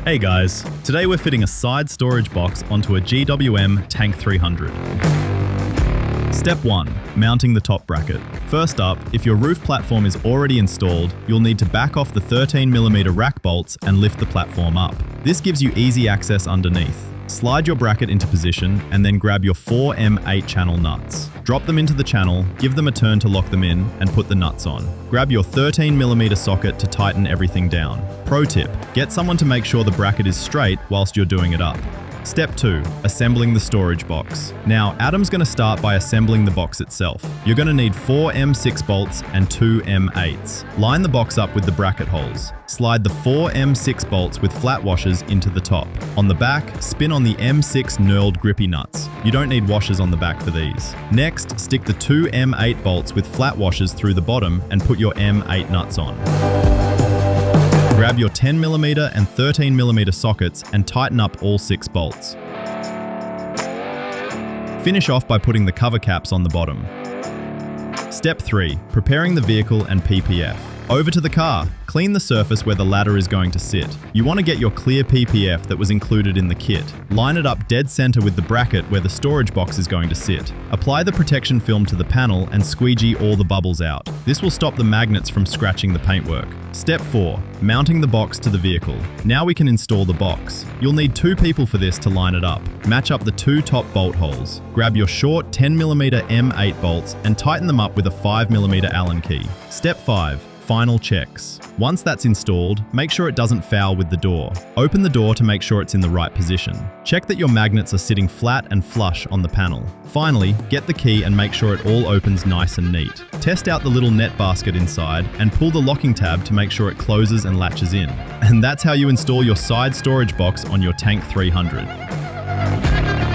Hey guys, today we're fitting a side storage box onto a GWM Tank 300. Step 1. Mounting the top bracket. First up, if your roof platform is already installed, you'll need to back off the 13mm rack bolts and lift the platform up. This gives you easy access underneath. Slide your bracket into position and then grab your 4M 8-channel nuts. Drop them into the channel, give them a turn to lock them in, and put the nuts on. Grab your 13mm socket to tighten everything down. Pro tip, get someone to make sure the bracket is straight whilst you're doing it up. Step 2. Assembling the storage box. Now, Adam's going to start by assembling the box itself. You're going to need 4 M6 bolts and 2 M8s. Line the box up with the bracket holes. Slide the 4 M6 bolts with flat washers into the top. On the back, spin on the M6 knurled grippy nuts. You don't need washers on the back for these. Next, stick the 2 M8 bolts with flat washers through the bottom and put your M8 nuts on. Grab your 10mm and 13mm sockets and tighten up all 6 bolts. Finish off by putting the cover caps on the bottom. Step 3. Preparing the vehicle and PPF. Over to the car. Clean the surface where the ladder is going to sit. You want to get your clear PPF that was included in the kit. Line it up dead center with the bracket where the storage box is going to sit. Apply the protection film to the panel and squeegee all the bubbles out. This will stop the magnets from scratching the paintwork. Step 4. Mounting the box to the vehicle. Now we can install the box. You'll need 2 people for this to line it up. Match up the 2 top bolt holes. Grab your short 10mm M8 bolts and tighten them up with a 5mm Allen key. Step 5. Final checks. Once that's installed, make sure it doesn't foul with the door. Open the door to make sure it's in the right position. Check that your magnets are sitting flat and flush on the panel. Finally, get the key and make sure it all opens nice and neat. Test out the little net basket inside and pull the locking tab to make sure it closes and latches in. And that's how you install your side storage box on your Tank 300.